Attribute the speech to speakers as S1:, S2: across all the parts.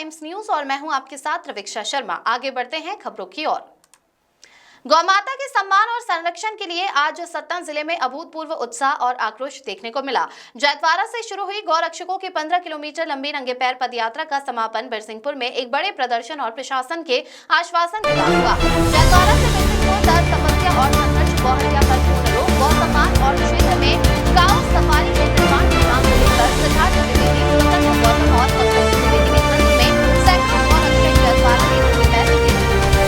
S1: Times news और मैं हूं आपके साथ रवीक्षा शर्मा। आगे बढ़ते हैं खबरों की ओर। गौमाता के सम्मान और संरक्षण के लिए आज सतना जिले में अभूतपूर्व उत्साह और आक्रोश देखने को मिला। जैतवाड़ा से शुरू हुई गौरक्षकों की 15 किलोमीटर लंबी नंगे पैर पदयात्रा का समापन बिरसिंहपुर में एक बड़े प्रदर्शन और प्रशासन के आश्वासन के बाद हुआ। जैतवाड़ा से बिरसिंहपुर दर्द समस्या और संघर्ष गौहत्या पर पूर्ण रोक, गौ सम्मान और क्षेत्र में गांव सफारी के निर्माण की मांग को लेकर सिद्धार्थ द्विवेदी, गौतम और संतोष द्विवेदी के नेतृत्व में सैकड़ों गौरक्षक जैतवाड़ा में नंगे पैर थे।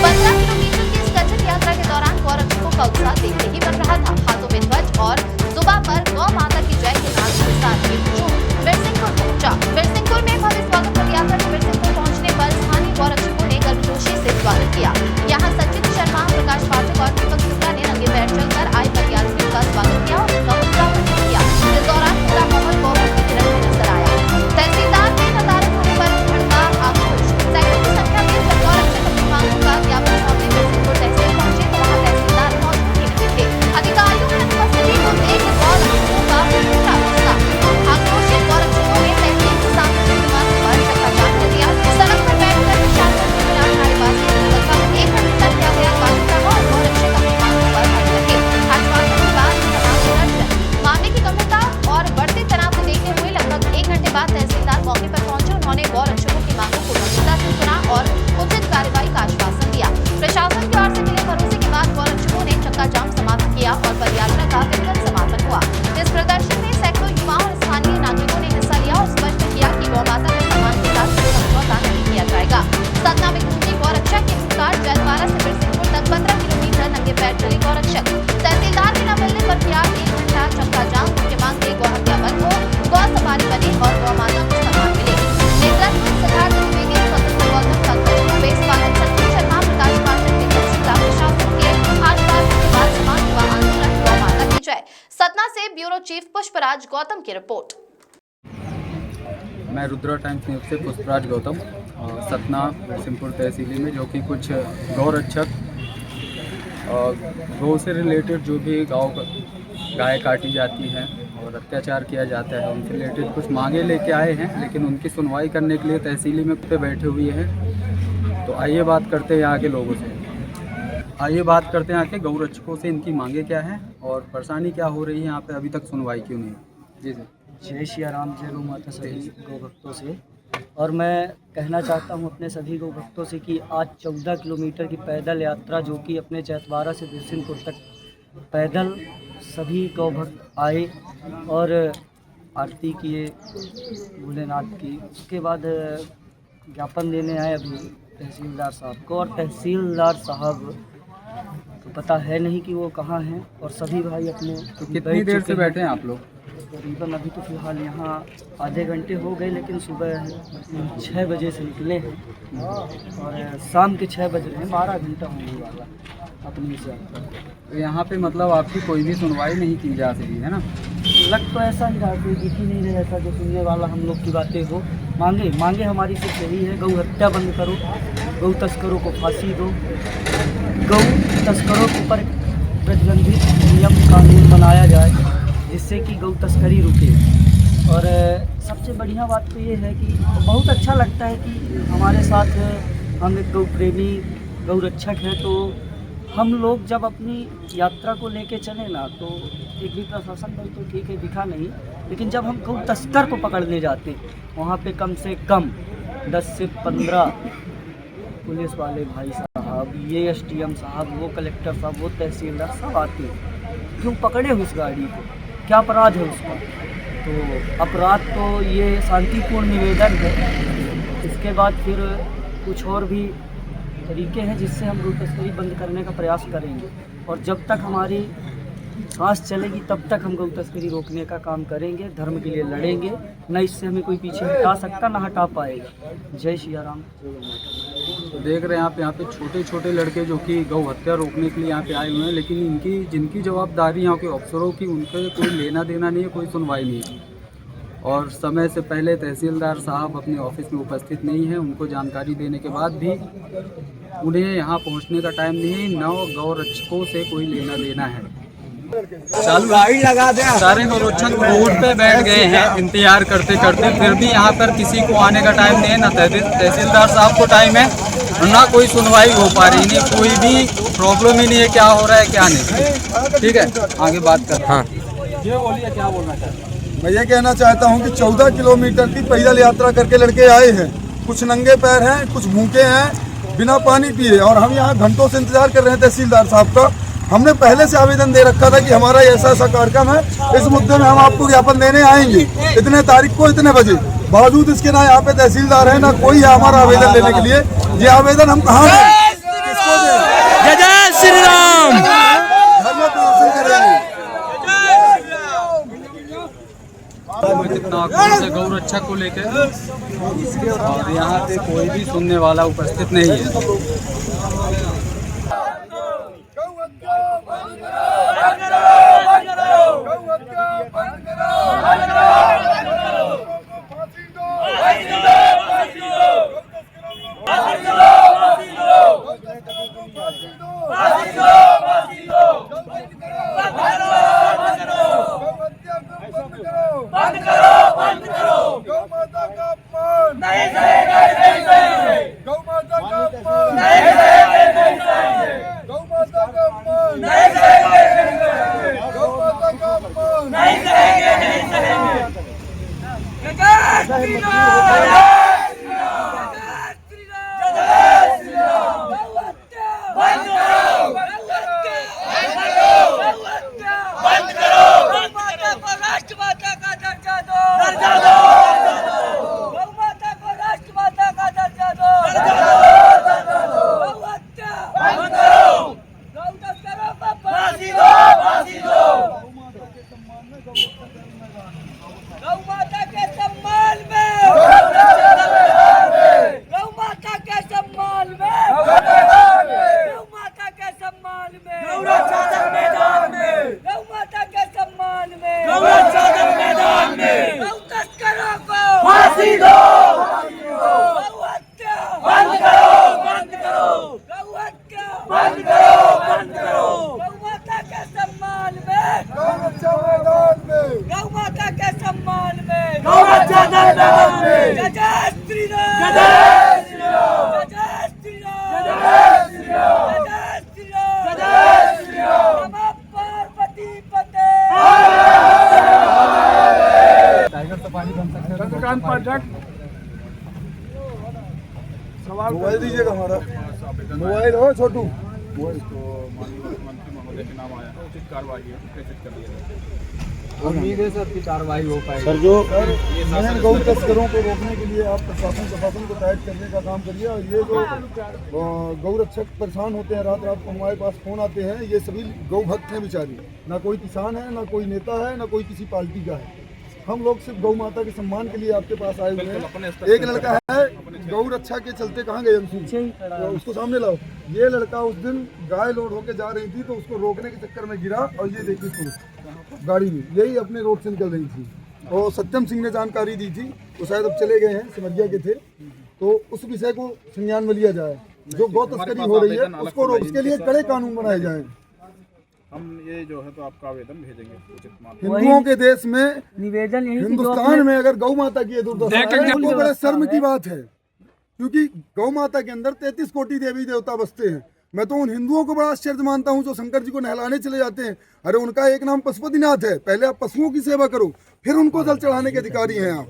S1: 15 किलोमीटर की इस कच्ची यात्रा के दौरान गौरक्षकों का उत्साह देखते ही बन रहा था। हाथों में ध्वज और जुबां पर गौ माता की जय के नारे के साथ ये हुजूम बिरसिंहपुर पहुंचा। बिरसिंहपुर में भव्य स्वागत पदयात्रा के बिरसिंहपुर पहुंचने पर स्थानीय गौरक्षकों ने गर्मजोशी से स्वागत किया। यहाँ सचिन शर्मा, प्रकाश पाठक और दीपक शुक्ला ने नंगे पैर चलकर आए पदयात्रियों का स्वागत किया और उनका उत्साह व्यक्त किया। इस दौरान पूरा माहौल गौरव की रंग में नजर आया। तहसीलदार ने नदारद होने पर भड़का आक्रोश। सैकड़ों की संख्या में जब गौरक्षक अपनी मांगों का ज्ञापन सौंपने बिरसिंहपुर तहसील पहुंचे तो वहाँ तहसीलदार मौजूद ही नहीं थे। अधिकारियों की अनुपस्थिति को देख गौरक्षकों का पूरा गुस्सा। आक्रोशित गौरक्षकों ने तहसील के सामने के मार्ग पर चक्काजाम कर दिया। सड़क पर बैठकर प्रशासन के खिलाफ नारेबाजी लगभग 1 घंटे तक किया गया। बात रहा और गौरक्षक अपनी मांगों पर अड़े रहे। आश्वासन के बाद मामले की गंभीरता और बढ़ते तनाव को देखते हुए लगभग 1 घंटे बाद तहसीलदार मौके पर पहुंचे। उन्होंने गौरक्षकों की मांगों को गंभीरता से सुना और उचित कार्रवाई का आश्वासन दिया। प्रशासन की ओर से मिले भरोसे के बाद गौरक्षकों ने चक्काजाम समाप्त किया और पदयात्रा का विधिवत समापन हुआ। इस प्रदर्शन में सैकड़ों युवाओं और स्थानीय नागरिकों ने हिस्सा लिया और स्पष्ट किया कि गौ माता के सम्मान के साथ कोई समझौता नहीं किया जाएगा। सतना में गूंजी गौरक्षा की पुकार। जैतवाड़ा से बिरसिंहपुर तक 15 किलोमीटर नंगे पैर चले गौरक्षक। तहसीलदार के न मिलने पर किया 1 घंटा चक्काजाम। उनके मांग थे गौ हत्या बंद हो, गौ सफारी बने और गौ माता को सम्मान मिले। नेतृत्व सिद्धार्थ द्विवेदी, स्वतंत्र गौतम, संतोष दुबे, स्वागत सचिन शर्मा, प्रकाश पाठक, दीपक शुक्ला। प्रशासन के आश्वासन के बाद समाप्त हुआ आंदोलन गौ माता की जय। सतना से ब्यूरो चीफ पुष्पराज गौतम की रिपोर्ट।
S2: मैं रुद्रा टाइम्स न्यूज़ से पुष्पराज गौतम, सतना बिरसिंहपुर तहसीली में जो कि कुछ गौरक्षक गौ से रिलेटेड जो भी गाय काटी जाती हैं और अत्याचार किया जाता है उनसे रिलेटेड कुछ मांगे लेके आए हैं, लेकिन उनकी सुनवाई करने के लिए तहसीली में पे बैठे हुए हैं। तो आइए बात करते हैं यहाँ के लोगों से। आइए बात करते हैं यहाँ के गौरक्षकों से, इनकी मांगे क्या हैं और परेशानी क्या हो रही है यहाँ पे, अभी तक सुनवाई क्यों नहीं। जी सर।
S3: जय श्री राम, जय गौ माता सभी गौ भक्तों से। और मैं कहना चाहता हूँ अपने सभी गौ भक्तों से कि आज 14 किलोमीटर की पैदल यात्रा जो कि अपने जैतवाड़ा से बिरसिंहपुर तक पैदल सभी गौ भक्त आए और आरती किए भोलेनाथ की। उसके बाद ज्ञापन देने आए अभी तहसीलदार साहब को, और तहसीलदार साहब तो पता है नहीं कि वो कहाँ हैं। और सभी भाई अपने
S2: कितनी देर से बैठे हैं आप लोग?
S3: तकरीबन अभी तो फ़िलहाल यहाँ आधे घंटे हो गए, लेकिन सुबह 6 बजे से निकले हैं और शाम के 6 बज रहे हैं। 12 घंटा होने वाला अपनी इस यात्रा।
S2: तो यहाँ पे मतलब आपकी कोई भी सुनवाई नहीं की जा सकी है ना?
S3: लग तो ऐसा ही रहा, कोई दिख ही नहीं रहा ऐसा जो सुनने वाला हम लोग की बातें हो। मांगे हमारी सिर्फ यही है, गौ हत्या बंद करो, गौ तस्करों को फांसी दो, गौ तस्करों के ऊपर प्रतिबंधित नियम कानून बनाया जाए जिससे कि गौ तस्करी रुके। और सबसे बढ़िया बात तो ये है कि बहुत अच्छा लगता है कि हमारे साथ हम एक गौ प्रेमी गौ रक्षक हैं, तो हम लोग जब अपनी यात्रा को लेके चले ना तो एक भी प्रशासन दल तो ठीक है दिखा नहीं, लेकिन जब हम गौ तस्कर को पकड़ने जाते हैं वहाँ पे कम से कम 10 से 15 पुलिस वाले भाई साहब, ये एसडीएम साहब, वो कलेक्टर साहब, वो तहसीलदार सब आते हैं। क्यों पकड़े उस गाड़ी को, क्या अपराध है उसका? तो अपराध तो ये शांतिपूर्ण निवेदन है। इसके बाद फिर कुछ और भी तरीके हैं जिससे हम गौ तस्करी बंद करने का प्रयास करेंगे। और जब तक हमारी सांस चलेगी तब तक हम गौ तस्करी रोकने का काम करेंगे, धर्म के लिए लड़ेंगे। न इससे हमें कोई पीछे हटा सकता, ना हटा पाएगा। जय श्री राम, जय गौ माता।
S2: तो देख रहे हैं आप यहाँ पे छोटे छोटे लड़के जो कि गौ हत्या रोकने के लिए यहाँ पे आए हुए हैं, लेकिन जिनकी जवाबदारी यहाँ के अफसरों की, उनके कोई लेना देना नहीं है, कोई सुनवाई नहीं है। और समय से पहले तहसीलदार साहब अपने ऑफिस में उपस्थित नहीं हैं, उनको जानकारी देने के बाद भी उन्हें यहाँ पहुँचने का टाइम नहीं, न गौ रक्षकों से कोई लेना देना है। चालू गाड़ी लगा दे। सारे गौरक्षक रोड पे बैठ गए हैं इंतजार करते करते, फिर भी यहाँ पर किसी को आने का टाइम नहीं है। ना तहसीलदार साहब को टाइम है और ना कोई सुनवाई हो पा रही, नहीं कोई भी प्रॉब्लम ही नहीं है, क्या हो रहा है क्या नहीं। ठीक है, आगे बात कर। हाँ ये बोलिए, क्या बोलना चाहते हैं?
S4: मैं ये कहना चाहता हूँ कि 14 किलोमीटर की पैदल यात्रा करके लड़के आए हैं, कुछ नंगे पैर हैं, कुछ भूखे हैं, बिना पानी पिए, और हम यहाँ घंटों से इंतजार कर रहे हैं तहसीलदार साहब का। हमने पहले से आवेदन दे रखा था कि हमारा ऐसा ऐसा कार्यक्रम है, इस मुद्दे में हम आपको ज्ञापन देने आएंगे इतने तारीख को इतने बजे। बावजूद इसके ना यहाँ पे तहसीलदार है ना कोई है हमारा आवेदन लेने के लिए। ये आवेदन हम कहाँ दें? किसको दें?
S5: जय श्री राम।
S4: धरना प्रदर्शन करेंगे।
S2: कितना आक्रोश है गौरक्षक को लेकर, और यहाँ पे कोई भी सुनने वाला उपस्थित नहीं है।
S4: मोबाइल दीजिएगा हमारा मोबाइल हो छोटू।
S2: मंत्री के नाम आया है, उचित कार्रवाई है, प्रेषित कर दिया जाए। उम्मीद है सर की कार्रवाई हो पाएगी।
S4: सर जो मैं गौ तस्करों को रोकने के लिए आप प्रशासन को टाइट करने का काम करिए। और ये जो गौ रक्षक परेशान होते हैं, रात रात को हमारे पास फोन आते हैं, ये सभी गौ भक्त हैं बेचारी, ना कोई किसान है, ना कोई नेता है, ना कोई किसी पार्टी का है। हम लोग सिर्फ गौ माता के सम्मान के लिए आपके पास आए हुए हैं। एक लड़का है गौ रक्षा के चलते कहाँ गए तो उसको सामने लाओ। ये लड़का उस दिन गाय लोड होके जा रही थी तो उसको रोकने के चक्कर में गिरा, और ये देखिए तो गाड़ी में यही अपने रोड से निकल रही थी, और सत्यम सिंह ने जानकारी दी थी, वो शायद अब चले गए हैं, सिमरिया के थे। तो उस विषय को संज्ञान में लिया जाए, जो गौ तस्करी हो रही है उसको उसके लिए कड़े कानून बनाए जाए।
S2: हम ये जो है तो आपका आवेदन भेजेंगे उचित मात्रा।
S4: हिंदुओं के देश में
S3: निवेदन यही
S4: हिंदुस्तान में अगर गौ माता की दुर्दशा है तो बड़े शर्म की बात है, क्योंकि गौ माता के अंदर 33 कोटि देवी देवता बसते हैं। मैं तो उन हिंदुओं को बड़ा आश्चर्य मानता हूं जो शंकर जी को नहलाने चले जाते हैं। अरे उनका एक नाम पशुपतिनाथ है, पहले आप पशुओं की सेवा करो, फिर उनको जल चढ़ाने के अधिकारी हैं आप।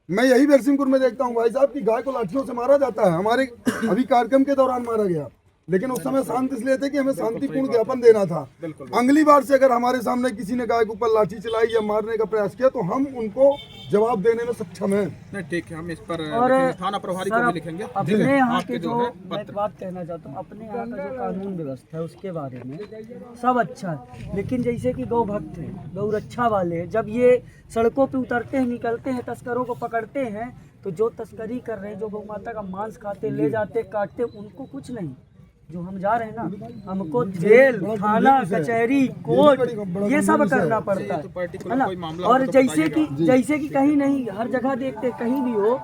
S4: मैं यही बिरसिंहपुर में देखता हूँ भाई साहब की गाय को लाठियों से मारा जाता है। हमारे अभी कार्यक्रम के दौरान मारा गया, लेकिन उस समय शांत इसलिए थे कि हमें शांतिपूर्ण ज्ञापन देना था। अगली बार से अगर हमारे सामने किसी ने गाय के ऊपर लाठी चलाई या मारने का प्रयास किया तो हम उनको जवाब देने में सक्षम हैं।
S2: नहीं ठीक है, हम इस पर
S3: और
S2: थाना प्रभारी को भी लिखेंगे।
S3: अपने यहाँ के जो मैं बात कहना चाहता हूँ, अपने यहाँ का जो कानून व्यवस्था है उसके बारे में सब अच्छा है, लेकिन जैसे कि गौ भक्त हैं, गौ रक्षा वाले हैं, जब ये सड़कों पे उतरते हैं, निकलते हैं, तस्करों को पकड़ते हैं, तो जो तस्करी कर रहे हैं, जो गौ माता का मांस खाते, ले जाते, काटते, उनको कुछ नहीं। जो हम जा रहे हैं ना, हमको जेल, थाना, कचहरी, कोर्ट ये सब करना पड़ता है ना। और जैसे कि कहीं नहीं, हर जगह देखते कहीं भी हो,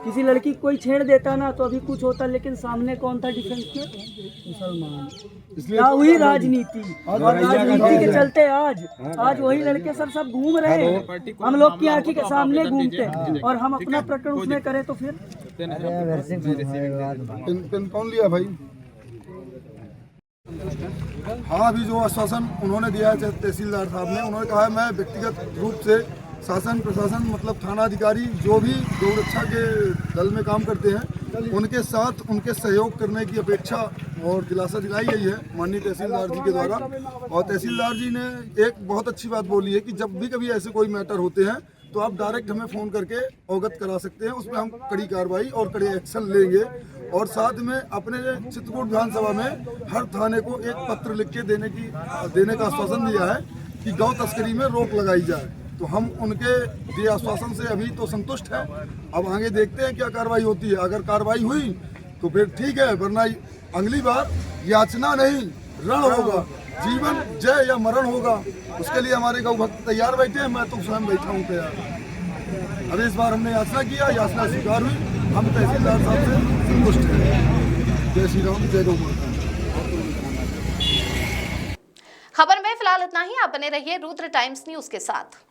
S3: किसी लड़की को कोई छेड़ देता ना तो अभी कुछ होता, लेकिन सामने कौन था डिफेंस के? मुसलमान। क्या हुई राजनीति, और राजनीति के चलते आज वही लड़के सब घूम रहे हैं, हम लोग की आंखी के सामने घूमते हैं, और हम अपना प्रकरण उसमें करें तो फिर
S4: पेन कौन लिया भाई? हाँ, अभी जो आश्वासन उन्होंने दिया है तहसीलदार साहब ने, उन्होंने कहा है मैं व्यक्तिगत रूप से शासन प्रशासन मतलब थाना अधिकारी जो भी गौ रक्षा के दल में काम करते हैं उनके साथ उनके सहयोग करने की अपेक्षा और दिलासा दिलाई गई है माननीय तहसीलदार जी के द्वारा। और तहसीलदार जी ने एक बहुत अच्छी बात बोली है कि जब भी कभी ऐसे कोई मैटर होते हैं तो आप डायरेक्ट हमें फ़ोन करके अवगत करा सकते हैं, उसमें हम कड़ी कार्रवाई और कड़े एक्शन लेंगे। और साथ में अपने चित्रकूट विधानसभा में हर थाने को एक पत्र लिख के देने का आश्वासन दिया है कि गौ तस्करी में रोक लगाई जाए। तो हम उनके दिए आश्वासन से अभी तो संतुष्ट हैं। अब आगे देखते हैं क्या कार्रवाई होती है। अगर कार्रवाई हुई तो फिर ठीक है, वरना अगली बार याचना नहीं रण होगा, जीवन जय या मरण होगा। उसके लिए हमारे गौ भक्त तैयार बैठे हैं, मैं तो स्वयं बैठा हूँ तैयार। अभी इस बार हमने याचना किया, याचना स्वीकार हुई, हम तहसीलदार साहब से संतुष्ट हैं। जय श्री राम, जय गौ माता।
S1: खबर में फिलहाल इतना ही। आप बने रहिए रुद्र टाइम्स न्यूज के साथ।